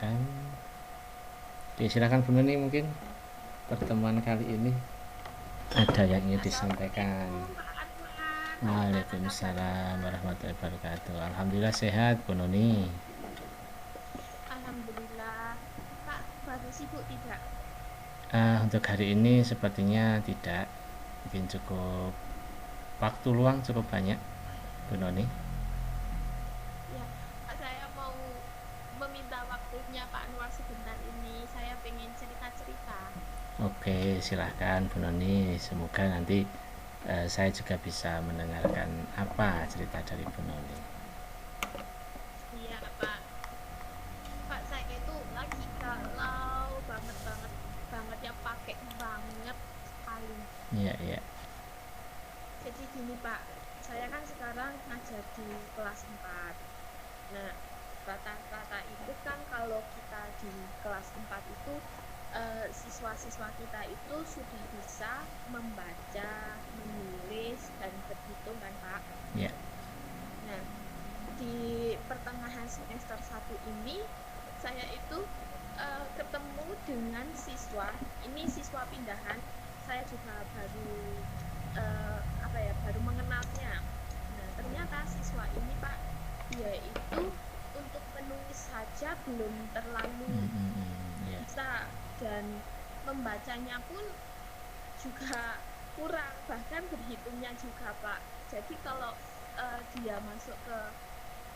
silakan. Silakan Bu Noni, mungkin pertemuan kali ini ada yang ingin disampaikan. Waalaikumsalam warahmatullahi wabarakatuh. Alhamdulillah sehat Bu Noni. Alhamdulillah. Pak, baru sibuk tidak? Untuk hari ini sepertinya tidak, mungkin cukup waktu luang cukup banyak Bu Noni. Ya, Pak, saya mau meminta waktunya Pak Anwar sebentar ini. Saya pengen cerita-cerita. Oke, silahkan Bu Noni, semoga nanti saya juga bisa mendengarkan apa cerita dari Bu Noni. Iya, Pak. Pak, saya itu lagi galau banget banget banget ya, pakai banget sekali. Iya, iya. Jadi gini, Pak. Saya kan sekarang ngajar di kelas 4. Nah, rata-rata itu kan kalau kita di kelas 4 itu siswa-siswa kita itu sudah bisa membaca, menulis, dan berhitung kan Pak. Iya. Nah, di pertengahan semester 1 ini saya itu ketemu dengan siswa, ini siswa pindahan, saya juga baru baru mengenalnya. Nah, ternyata siswa ini Pak, dia itu untuk menulis saja belum terlalu Iya. bisa, dan membacanya pun juga kurang, bahkan berhitungnya juga Pak. Jadi kalau dia masuk ke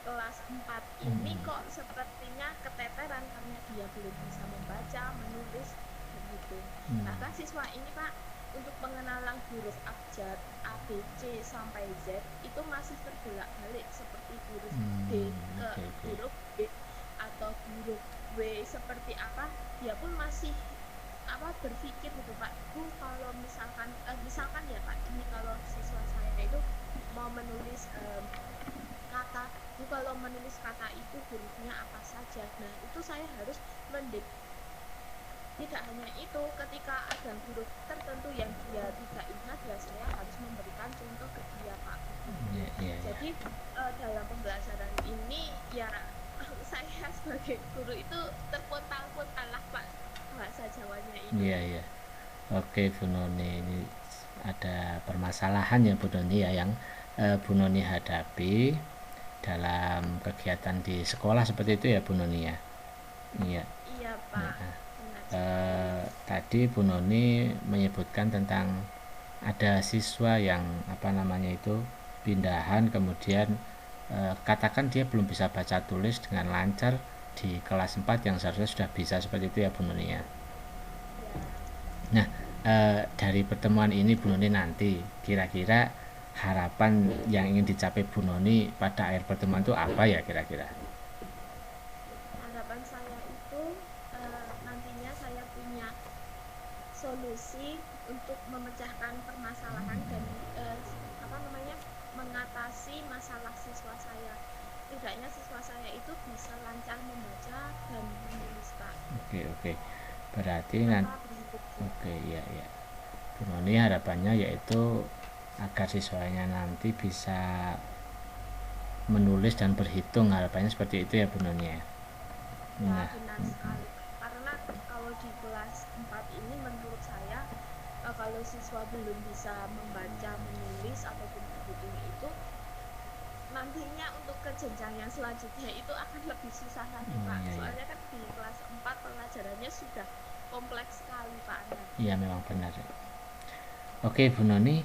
kelas 4 ini kok sepertinya keteteran karena dia belum bisa membaca, menulis, berhitung. Bahkan siswa ini Pak, untuk pengenalan huruf abjad A, B, C sampai Z itu masih terbolak-balik seperti huruf D ke huruf B atau huruf W seperti apa, dia pun masih berpikir gitu Pak. Kalau misalkan ya Pak, ini kalau siswa saya itu mau menulis kata, kalau menulis kata itu hurufnya apa saja. Nah, itu saya harus tidak hanya itu, ketika ada huruf tertentu yang dia tidak ingat, ya saya harus memberikan contoh ke dia Pak. Iya, iya. Jadi dalam pembelajaran ini ya saya sebagai guru itu terpontang-pontang lah Pak, bahasa Jawanya ini. Iya, iya. Oke Bu Noni, ini ada permasalahan ya Bu Noni ya yang Bu Noni hadapi dalam kegiatan di sekolah seperti itu ya Bu Noni ya. Iya. Iya Pak, Nah, benar sekali. tadi Bu Noni menyebutkan tentang ada siswa yang apa namanya itu pindahan, kemudian katakan dia belum bisa baca tulis dengan lancar di kelas 4 yang seharusnya sudah bisa seperti itu ya Bu Noni ya. Ya, Nah, dari pertemuan ini Bu Noni nanti kira-kira harapan yang ingin dicapai Bu Noni pada akhir pertemuan itu apa ya kira-kira? harapan saya itu nantinya saya punya solusi untuk memecahkan permasalahan dan mengatasi masalah siswa saya. Tidaknya siswa saya itu bisa lancar membaca dan menulis Pak, Oke, oke. Berarti tanpa nanti berhenti oke, juga. iya, iya. Bu Noni harapannya yaitu agar siswanya nanti bisa menulis dan berhitung, harapannya seperti itu ya Bu Noni ya. Ya, Nah, benar sekali Pak. Karena kalau di kelas 4 ini menurut saya kalau siswa belum bisa membaca, menulis ataupun berhitung itu nantinya untuk ke jenjang yang selanjutnya itu akan lebih susah lagi Pak. iya, iya. Soalnya kan di kelas 4 pelajarannya sudah kompleks sekali Pak Anand. Iya memang benar. Oke Bu Noni,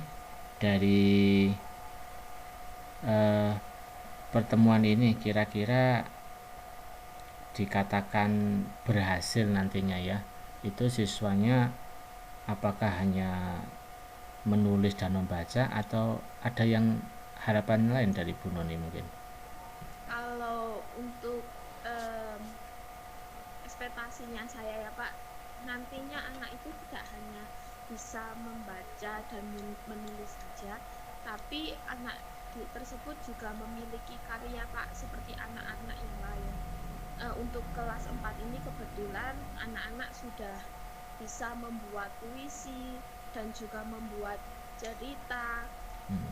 dari eh, pertemuan ini kira-kira dikatakan berhasil nantinya ya, itu siswanya apakah hanya menulis dan membaca atau ada yang harapan lain dari Bu Noni mungkin? Kalau untuk em, ekspektasinya saya ya Pak, nantinya anak itu tidak hanya bisa membaca dan menulis saja, tapi anak tersebut juga memiliki karya Pak, seperti anak-anak yang lain. Untuk kelas 4 ini kebetulan anak-anak sudah bisa membuat puisi dan juga membuat cerita,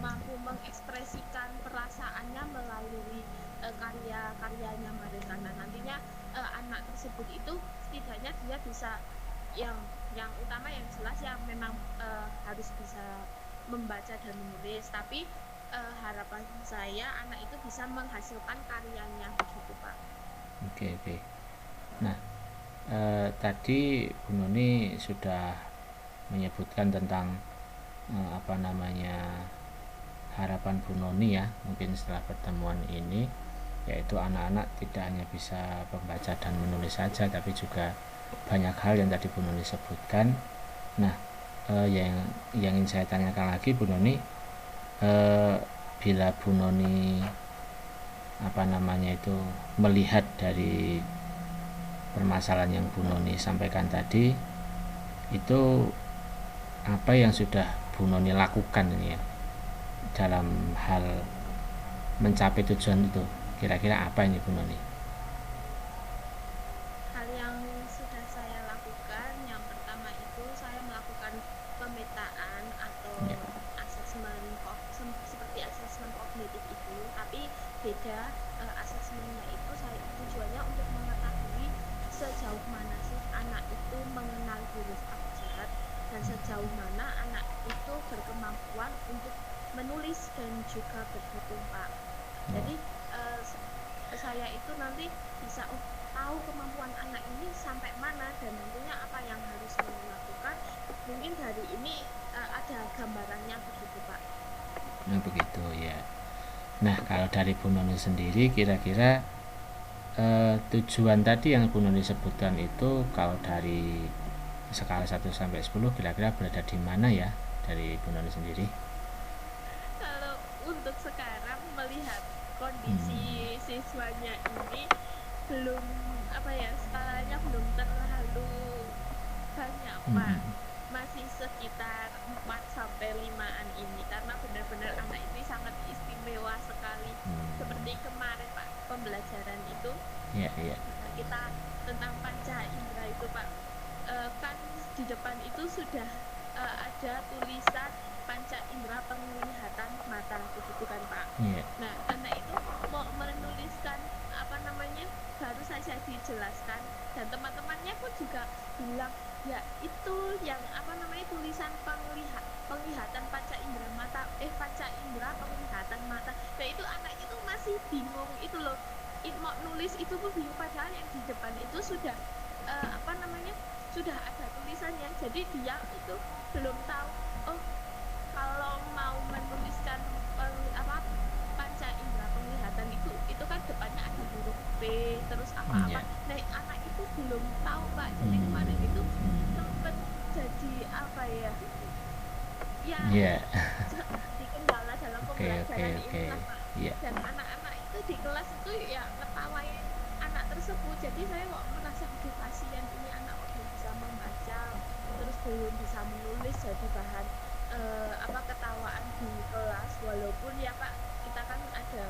mampu mengekspresikan perasaannya melalui karya-karyanya mereka. Nah, nantinya anak tersebut itu setidaknya dia bisa yang utama yang jelas ya memang harus bisa membaca dan menulis, tapi harapan saya anak itu bisa menghasilkan karyanya begitu Pak. Oke. Nah, tadi Bu Noni sudah menyebutkan tentang apa namanya harapan Bu Noni ya, mungkin setelah pertemuan ini, yaitu anak-anak tidak hanya bisa membaca dan menulis saja, tapi juga banyak hal yang tadi Bu Noni sebutkan. Nah, yang ingin saya tanyakan lagi Bu Noni, bila Bu Noni apa namanya itu melihat dari permasalahan yang Bu Noni sampaikan tadi, itu apa yang sudah Bu Noni lakukan ini ya dalam hal mencapai tujuan itu, kira-kira apa ini Bu Noni? Hal yang sudah saya lakukan, yang pertama itu saya melakukan pemetaan atau Ya. asesmen seperti asesmen kognitif itu, tapi beda. Asesmennya itu saya tujuannya untuk mengetahui sejauh mana sih anak itu mengenal huruf abjad dan sejauh mana anak itu berkemampuan untuk menulis dan juga berhitung Pak. Jadi saya itu nanti bisa tahu kemampuan anak ini sampai mana dan nantinya apa yang harus dilakukan. Mungkin dari ini ada gambarannya begitu Pak. Nah begitu ya. Nah kalau dari Bu Noni sendiri, kira-kira tujuan tadi yang Bu Noni sebutkan itu kalau dari skala 1 sampai 10 kira-kira berada di mana ya dari Bu Noni sendiri? Kalau untuk sekarang melihat kondisi siswanya ini belum apa ya, skalanya belum terlalu banyak Pak. Masih sekitar 4 sampai 5-an ini karena benar-benar anak ini sangat istimewa sekali. Seperti kemarin Pak, pembelajaran itu kita tentang panca indera itu Pak, kan di depan itu sudah ada tulisan panca indera penglihatan mata begitu kan Pak. Nah anak itu mau menuliskan apa namanya, baru saja dijelaskan dan teman-temannya pun juga bilang ya itu yang apa namanya tulisan penglihatan panca indera mata, panca indera penglihatan mata. Nah itu anak itu masih bingung itu loh, mau nulis itu pun bingung padahal yang di depan itu sudah apa namanya sudah ada tulisannya. Jadi dia itu belum tahu, oh kalau mau menuliskan panca indera penglihatan itu kan depannya ada huruf P terus apa-apa. Nah anak itu belum tahu Pak, jadi kemarin itu sempat jadi apa ya jadi kendala dalam pembelajaran ini lah Pak. Dan anak-anak itu di kelas itu ya ngetawain anak tersebut. Jadi saya kok merasa kasihan, ini anak kok belum bisa membaca terus belum bisa menulis, jadi bahan ketawaan di kelas. Walaupun ya Pak, kita kan ada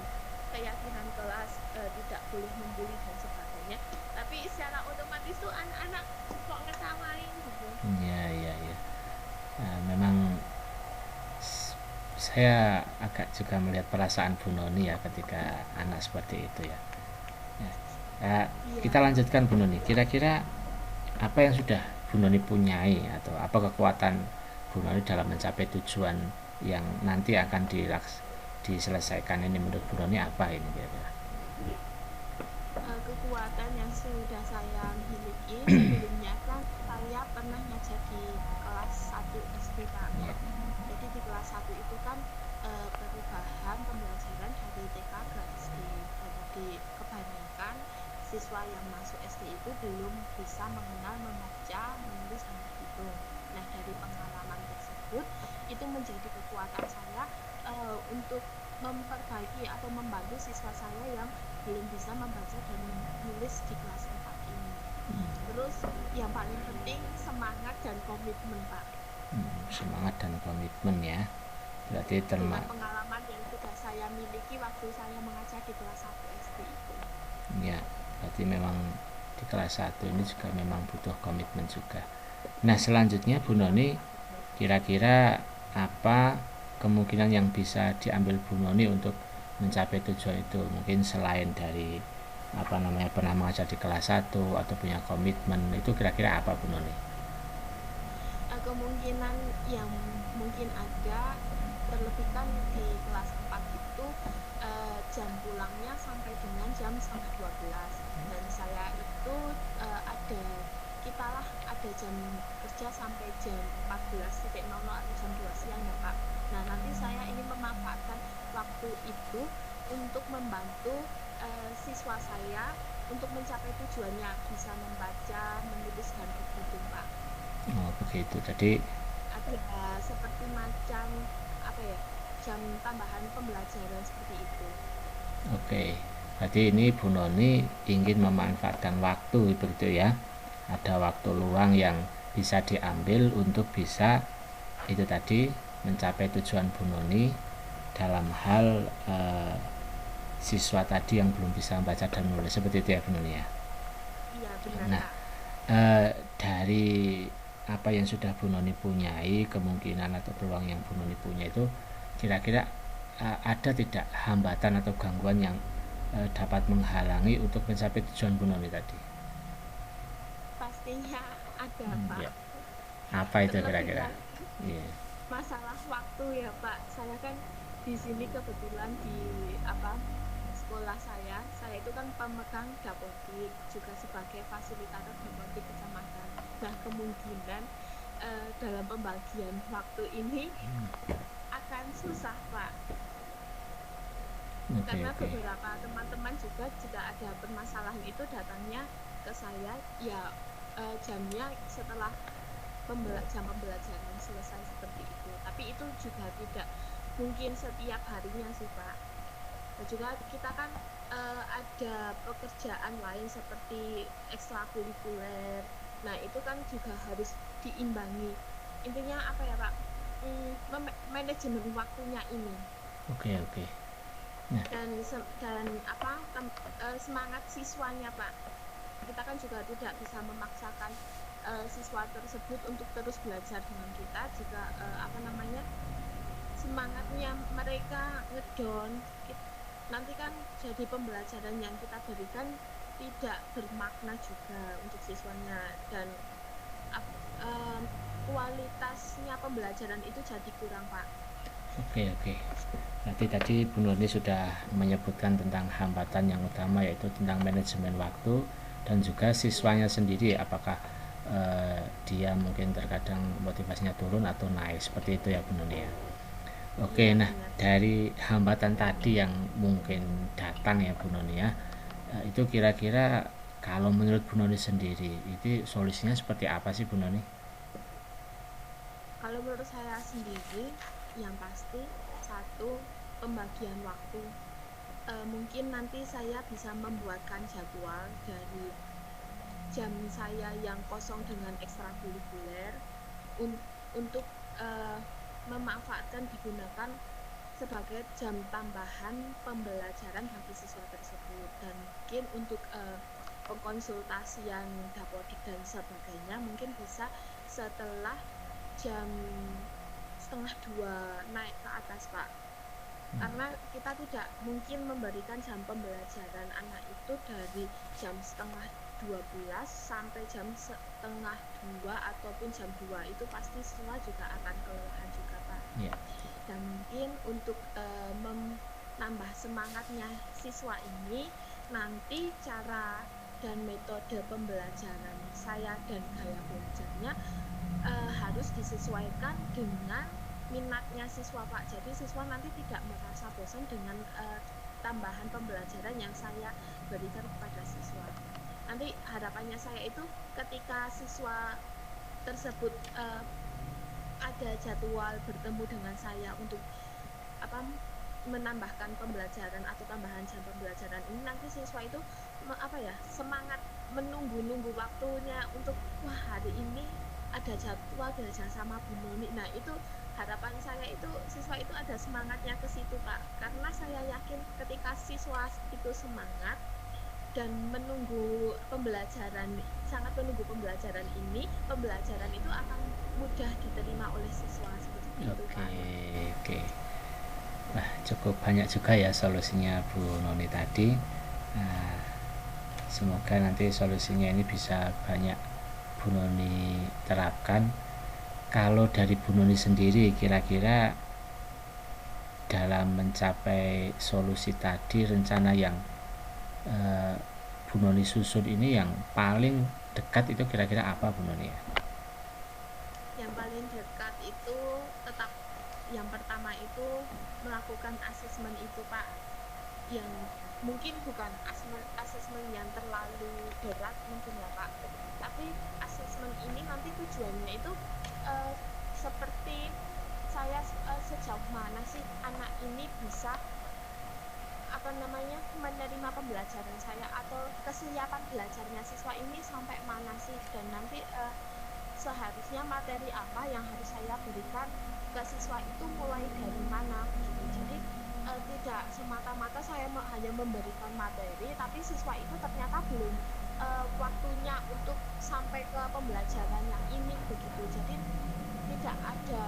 keyakinan kelas tidak boleh membuli dan sebagainya, tapi secara otomatis tuh anak-anak kok ngetawain gitu. Iya. Memang saya agak juga melihat perasaan Bu Noni ya ketika anak seperti itu ya. Kita lanjutkan Bu Noni. Kira-kira apa yang sudah Bu Noni punyai atau apa kekuatan Bu Noni dalam mencapai tujuan yang nanti akan diselesaikan ini, menurut Bu Noni apa ini kira-kira? Kekuatan yang sudah saya miliki sebelumnya kan saya pernah ngajar di kelas 1 SD Pak. Jadi di kelas 1 itu kan perubahan pembelajaran dari TK ke SD. Jadi kebanyakan siswa yang masuk SD itu belum bisa mengenal membaca, menulis, dan berhitung. Nah dari pengalaman tersebut itu menjadi kekuatan saya untuk memperbaiki atau membantu siswa saya yang belum bisa membaca dan menulis di kelas 4 ini. Terus yang paling penting semangat dan komitmen Pak. Semangat dan komitmen ya, berarti dengan pengalaman yang sudah saya miliki waktu saya mengajar di kelas 1 SD itu. Ya, berarti memang di kelas 1 ini juga memang butuh komitmen juga. Nah selanjutnya Bu Noni, kira-kira apa kemungkinan yang bisa diambil Bu Noni untuk mencapai tujuan itu? Mungkin selain dari pernah mengajar di kelas 1 atau punya komitmen, itu kira-kira apa Bu Noni? Kemungkinan yang mungkin ada, terlebih kan di kelas 4 itu jam pulangnya sampai dengan jam setengah 12, dan saya itu kita lah ada jam kerja sampai jam 14.00 atau jam 2 siang ya Pak. Nah nanti saya ini memanfaatkan waktu itu untuk membantu siswa saya untuk mencapai tujuannya, bisa membaca, menulis, dan berhitung Pak. Oh begitu, jadi Ada seperti macam apa ya, jam tambahan pembelajaran seperti itu. oke, berarti ini Bu Noni ingin memanfaatkan waktu begitu ya, ada waktu luang yang bisa diambil untuk bisa itu tadi mencapai tujuan Bu Noni dalam hal siswa tadi yang belum bisa membaca dan menulis, seperti itu ya Bu Noni ya. Iya benar Nah, Pak. dari apa yang sudah Bu Noni punyai, kemungkinan atau peluang yang Bu Noni punya itu, kira-kira ada tidak hambatan atau gangguan yang dapat menghalangi untuk mencapai tujuan Bu Noni tadi? Pastinya ada Pak. Ya. Apa itu Terlebih kira-kira? lagi Iya. masalah waktu ya Pak. Saya kan di sini kebetulan di sekolah saya itu kan pemegang dapodik, juga sebagai fasilitator dapodik kecamatan. Nah kemungkinan dalam pembagian waktu ini akan susah Pak, Oke, karena oke. beberapa teman-teman juga jika ada permasalahan itu datangnya ke saya ya, jamnya setelah jam pembelajaran selesai seperti itu. Tapi itu juga tidak mungkin setiap harinya sih Pak. Dan juga kita kan ada pekerjaan lain seperti ekstrakurikuler. Nah itu kan juga harus diimbangi. Intinya apa ya Pak? Manajemen waktunya ini. Oke, oke. Nah, Dan semangat siswanya Pak. Kita kan juga tidak bisa memaksakan siswa tersebut untuk terus belajar dengan kita jika semangatnya mereka ngedown, nanti kan jadi pembelajaran yang kita berikan tidak bermakna juga untuk siswanya, dan kualitasnya pembelajaran itu jadi kurang Pak. oke, oke. Berarti tadi Bu Nurni sudah menyebutkan tentang hambatan yang utama, yaitu tentang manajemen waktu dan juga siswanya sendiri, apakah dia mungkin terkadang motivasinya turun atau naik, seperti itu ya Bu Nurni ya. Oke, Iya nah benar. dari hambatan tadi yang mungkin datang ya Bu Nurni ya, itu kira-kira kalau menurut Bu Nurni sendiri, itu solusinya seperti apa sih Bu Nurni? Kalau menurut saya sendiri, yang pasti satu, pembagian waktu. Mungkin nanti saya bisa membuatkan jadwal dari jam saya yang kosong dengan ekstrakurikuler un untuk memanfaatkan, digunakan sebagai jam tambahan pembelajaran bagi siswa tersebut. Dan mungkin untuk pengkonsultasian dapodik dan sebagainya mungkin bisa setelah jam setengah 2 naik ke atas Pak, karena kita tidak mungkin memberikan jam pembelajaran anak itu dari jam setengah 12 sampai jam setengah 2 ataupun jam 2, itu pasti siswa juga akan kelelahan juga Pak. Ya. Dan mungkin untuk menambah semangatnya siswa ini, nanti cara dan metode pembelajaran saya dan gaya belajarnya harus disesuaikan dengan minatnya siswa Pak. Jadi siswa nanti tidak merasa bosan dengan tambahan pembelajaran yang saya berikan kepada siswa. Nanti harapannya saya itu ketika siswa tersebut ada jadwal bertemu dengan saya untuk menambahkan pembelajaran atau tambahan jam pembelajaran ini, nanti siswa itu semangat menunggu-nunggu waktunya untuk wah hari ini ada jadwal belajar sama Bu Noni. Nah itu harapan saya, itu siswa itu ada semangatnya ke situ Pak, karena saya yakin ketika siswa itu semangat dan menunggu pembelajaran, sangat menunggu pembelajaran ini, pembelajaran itu akan mudah diterima oleh siswa seperti itu Oke, Pak. oke. Wah, cukup banyak juga ya solusinya Bu Noni tadi. Nah, Semoga nanti solusinya ini bisa banyak Bu Noni terapkan. Kalau dari Bu Noni sendiri, kira-kira dalam mencapai solusi tadi, rencana yang Bu Noni susun ini yang paling dekat itu kira-kira apa Bu Noni ya? Yang paling dekat itu tetap yang pertama itu melakukan asesmen itu Pak, yang mungkin bukan asesmen yang terlalu berat mungkin ya Pak, tapi asesmen ini nanti tujuannya itu seperti saya sejauh mana sih anak ini bisa menerima pembelajaran saya, atau kesiapan belajarnya siswa ini sampai mana sih, dan nanti seharusnya materi apa yang harus saya berikan ke siswa itu mulai dari mana gitu. Jadi tidak semata-mata saya hanya memberikan materi tapi siswa itu ternyata belum waktunya untuk sampai ke pembelajaran yang ini begitu. Jadi tidak ada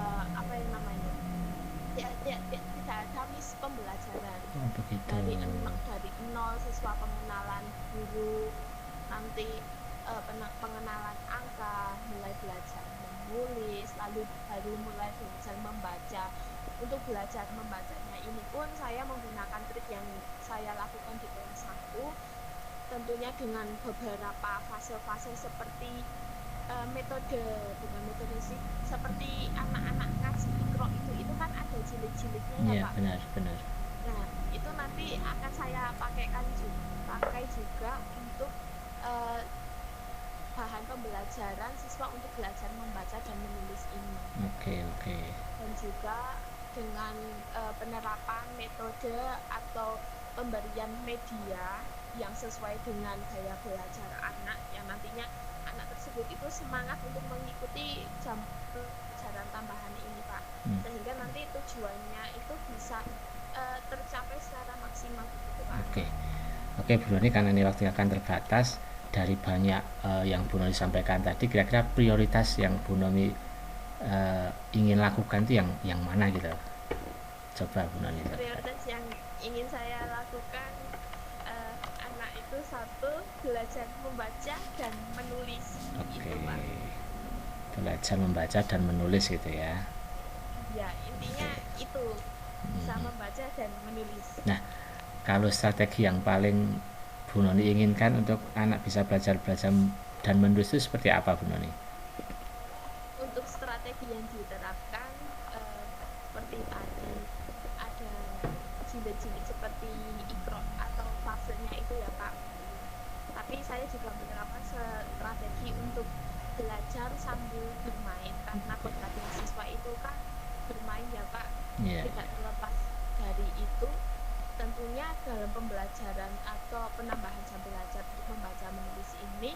tidak ada miss pembelajaran Begitu. dari nol siswa pengenalan guru, nanti pengenalan angka, mulai belajar menulis, lalu baru mulai belajar membaca. Untuk belajar membacanya ini pun saya menggunakan trik yang saya lakukan di kelas 1, tentunya dengan beberapa fase-fase seperti bukan metode sih, seperti anak-anak ngaji Iqra itu kan ada jilid-jilidnya ya Iya, Pak. benar. Nah, itu nanti akan saya pakai juga untuk bahan pembelajaran siswa untuk belajar membaca dan menulis ini. Oke. Dan juga dengan penerapan metode atau pemberian media yang sesuai dengan gaya belajar anak, yang nantinya anak tersebut itu semangat untuk mengikuti jam pelajaran tambahan ini Pak, sehingga nanti tujuannya itu bisa tercapai secara maksimal gitu Pak. Oke Bu Noni, karena ini waktu akan terbatas, dari banyak yang Bu Noni sampaikan tadi, kira-kira prioritas yang Bu Noni ingin lakukan itu yang mana gitu? Coba Bu Noni. Prioritas yang ingin saya lakukan, anak itu satu, belajar membaca dan menulis. Itu Pak. Belajar membaca dan menulis gitu ya. Ya, intinya itu, bisa membaca dan menulis. Nah, kalau strategi yang paling Bu Noni inginkan untuk anak bisa belajar dan menulis itu seperti apa Bu Noni? Untuk strategi yang diterapkan seperti tadi, ada jilid-jilid seperti Iqra atau fasenya itu ya Pak. Tapi saya juga menerapkan strategi untuk belajar sambil bermain, karena kodratnya siswa itu kan bermain ya Pak. Tidak terlepas dari itu, tentunya dalam pembelajaran atau penambahan jam belajar untuk membaca menulis ini,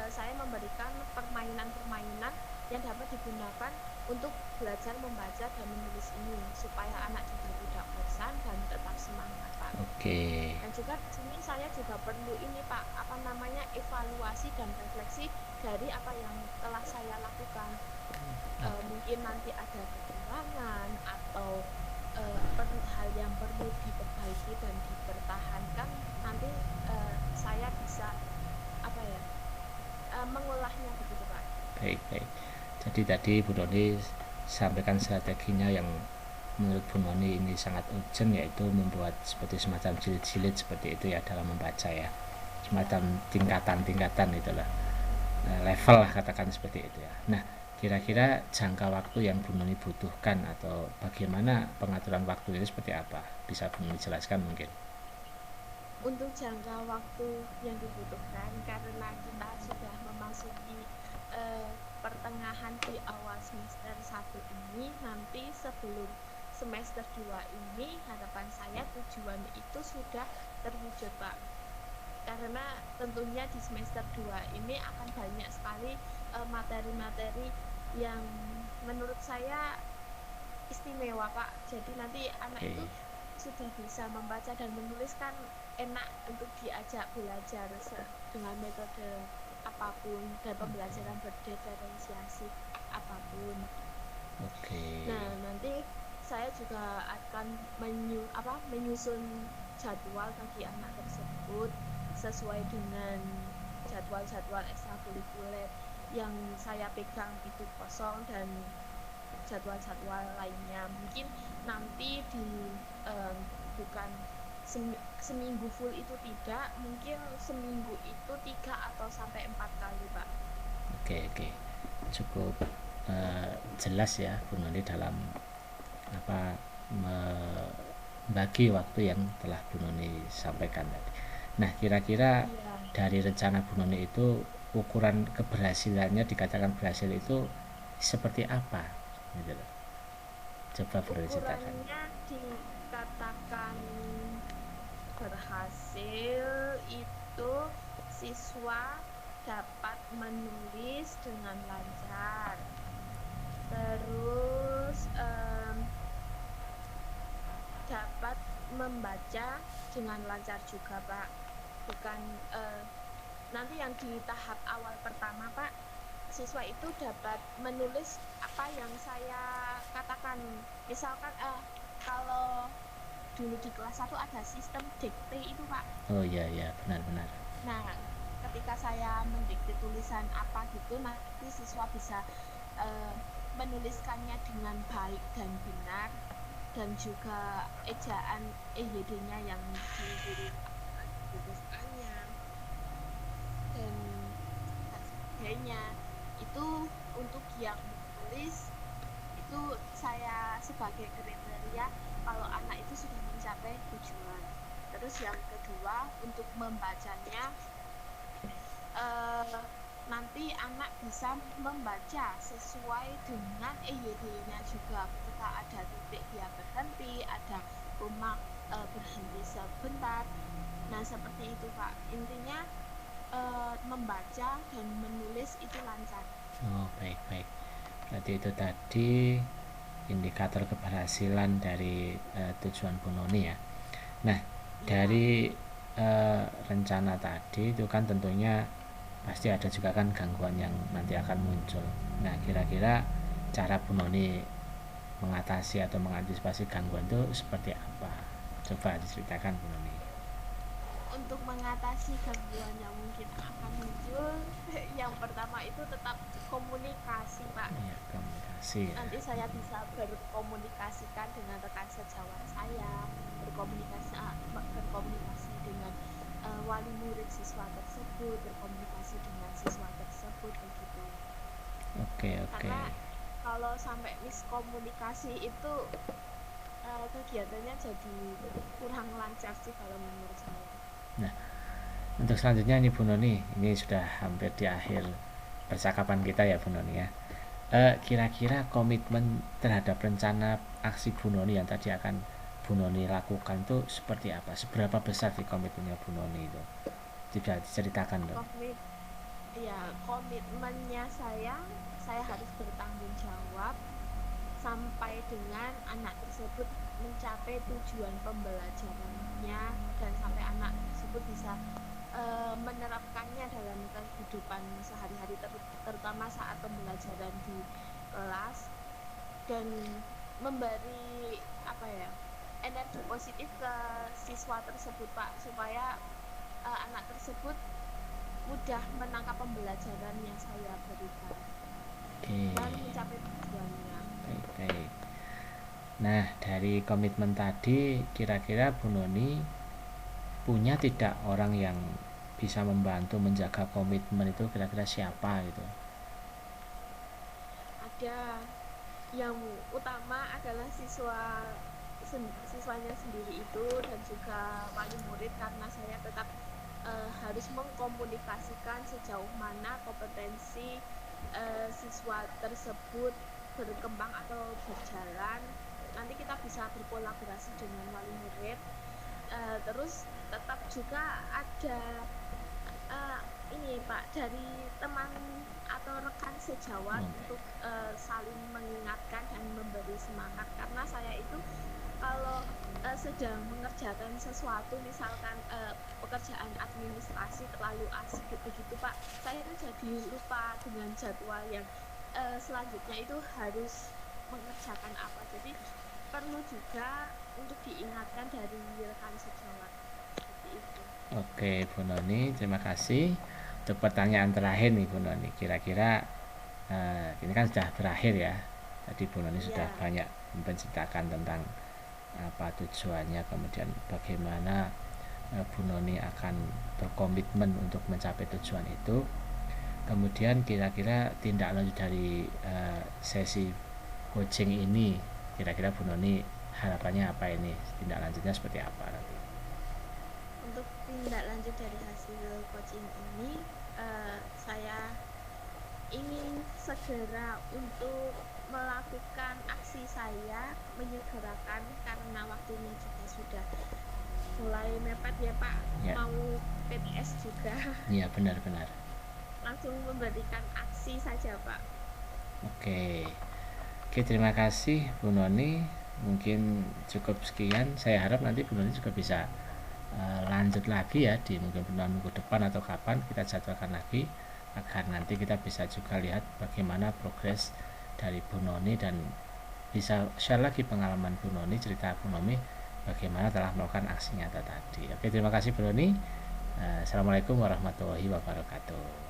saya memberikan permainan-permainan yang dapat digunakan untuk belajar membaca dan menulis ini, supaya anak juga tidak bosan dan tetap semangat Pak. Dan juga di sini saya juga perlu ini Pak, evaluasi dan refleksi dari apa yang telah saya lakukan. Mungkin nanti ada kekurangan atau hal yang perlu diperbaiki dan dipertahankan, nanti saya bisa mengolahnya begitu Pak. Baik. Jadi tadi Bu Noni sampaikan strateginya yang menurut Bu Noni ini sangat urgent, yaitu membuat seperti semacam jilid-jilid seperti itu ya dalam membaca ya, semacam tingkatan itulah, level lah katakan seperti itu ya. Nah, kira-kira jangka waktu yang Bu Noni butuhkan atau bagaimana pengaturan waktu itu seperti apa, bisa Bu Noni jelaskan mungkin? Untuk jangka waktu yang dibutuhkan, karena kita sudah memasuki pertengahan di awal semester 1 ini, nanti sebelum semester 2 ini harapan saya tujuan itu sudah terwujud Pak. Karena tentunya di semester 2 ini akan banyak sekali materi-materi yang menurut saya istimewa Pak. Jadi nanti anak itu sudah bisa membaca dan menulis, kan enak untuk diajak belajar dengan metode apapun dan pembelajaran berdiferensiasi apapun. Nah, nanti saya juga akan menyusun jadwal bagi anak tersebut sesuai dengan jadwal-jadwal ekstrakurikuler yang saya pegang itu kosong dan jadwal-jadwal lainnya. Mungkin nanti bukan seminggu full itu tidak, mungkin seminggu itu 3 atau sampai 4 kali, Pak. Oke, cukup jelas ya Bu Noni dalam membagi waktu yang telah Bu Noni sampaikan tadi. Nah, kira-kira dari rencana Bu Noni itu ukuran keberhasilannya, dikatakan berhasil itu seperti apa gitu loh. Coba Bu Noni ceritakan. Ukurannya dikatakan berhasil itu siswa dapat menulis dengan lancar, terus dapat membaca dengan lancar juga, Pak. Bukan nanti yang di tahap awal pertama, Pak, siswa itu dapat menulis apa yang saya katakan. Misalkan kalau dulu di kelas 1 ada sistem dikte itu, Pak. Oh iya, benar. Nah, ketika saya mendikte tulisan apa gitu, nanti siswa bisa menuliskannya dengan baik dan benar, dan juga ejaan EYD-nya yang dibutuhkannya dan sebagainya. Itu untuk yang menulis itu saya sebagai kriteria kalau anak itu sudah mencapai tujuan. Terus yang kedua, untuk membacanya nanti anak bisa membaca sesuai dengan EYD-nya juga. Ketika ada titik dia berhenti, ada koma berhenti sebentar. Nah, seperti itu, Pak. Intinya membaca dan menulis itu lancar. Oh, baik. Berarti itu tadi indikator keberhasilan dari tujuan Bu Noni ya. Nah, dari rencana tadi itu kan tentunya pasti ada juga kan gangguan yang nanti akan muncul. Nah, kira-kira cara Bu Noni mengatasi atau mengantisipasi gangguan itu seperti apa? Coba diceritakan Bu Noni. Untuk mengatasi gangguan yang mungkin akan muncul, yang pertama itu tetap komunikasi, Pak. Iya, komunikasi ya. Nanti saya bisa berkomunikasikan dengan rekan sejawat saya, berkomunikasi dengan wali murid siswa tersebut, berkomunikasi dengan siswa tersebut, begitu. Oke. Karena kalau sampai miskomunikasi itu kegiatannya jadi kurang lancar sih kalau menurut saya. Nah, untuk selanjutnya ini Bu Noni, ini sudah hampir di akhir percakapan kita ya Bu Noni ya. Kira-kira komitmen terhadap rencana aksi Bu Noni yang tadi akan Bu Noni lakukan itu seperti apa? Seberapa besar sih komitmennya Bu Noni itu? Bisa diceritakan dong. Komitmennya saya harus bertanggung jawab sampai dengan anak tersebut mencapai tujuan pembelajarannya dan sampai anak tersebut bisa menerapkannya dalam kehidupan sehari-hari, terutama saat pembelajaran di kelas, dan memberi energi positif ke siswa tersebut, Pak, supaya anak tersebut mudah menangkap pembelajaran yang saya berikan dan mencapai tujuannya. Baik. Nah, dari komitmen tadi, kira-kira Bu Noni punya tidak orang yang bisa membantu menjaga komitmen itu, kira-kira siapa gitu? Ada. Yang utama adalah siswanya sendiri itu dan juga wali murid, karena saya tetap harus mengkomunikasikan sejauh mana kompetensi siswa tersebut berkembang atau berjalan. Nanti kita bisa berkolaborasi dengan wali murid. Terus tetap juga ada ini, Pak, dari teman atau rekan sejawat untuk saling mengingatkan dan memberi semangat, karena saya itu kalau sedang mengerjakan sesuatu, misalkan pekerjaan administrasi terlalu asik begitu, Pak, saya itu jadi lupa dengan jadwal yang selanjutnya itu harus mengerjakan apa. Jadi perlu juga untuk diingatkan dari rekan sejawat. itu. Oke, Bu Noni, terima kasih. Untuk pertanyaan terakhir nih, Bu Noni, kira-kira ini kan sudah terakhir ya. Tadi Bu Noni sudah Iya, banyak menceritakan tentang apa tujuannya, kemudian bagaimana Bu Noni akan berkomitmen untuk mencapai tujuan itu. Kemudian kira-kira tindak lanjut dari sesi coaching ini, kira-kira Bu Noni harapannya apa ini? Tindak lanjutnya seperti apa nanti? untuk tindak lanjut dari hasil coaching ini, saya ingin segera untuk melakukan aksi saya menyegerakan karena waktunya juga sudah mulai mepet ya Pak, Ya, mau PTS juga. ya benar-benar. Langsung memberikan aksi saja Pak. Oke. Oke, terima kasih Bu Noni. Mungkin cukup sekian. Saya harap nanti Bu Noni juga bisa lanjut lagi ya di mungkin bulan minggu depan atau kapan kita jadwalkan lagi agar nanti kita bisa juga lihat bagaimana progres dari Bu Noni dan bisa share lagi pengalaman Bu Noni, cerita Bu Noni bagaimana telah melakukan aksi nyata tadi. Oke, terima kasih Bu Noni. Assalamualaikum warahmatullahi wabarakatuh.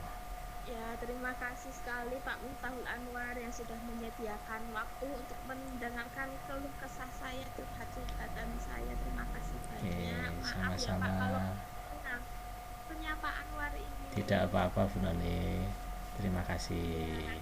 Ya, terima kasih sekali Pak Miftahul Anwar yang sudah menyediakan waktu untuk mendengarkan keluh kesah saya, curhat-curhatan saya. Terima kasih Oke, banyak. Maaf ya Pak sama-sama. kalau waktunya Pak Anwar ini. Tidak apa-apa Bu Noni. Terima kasih. Ya,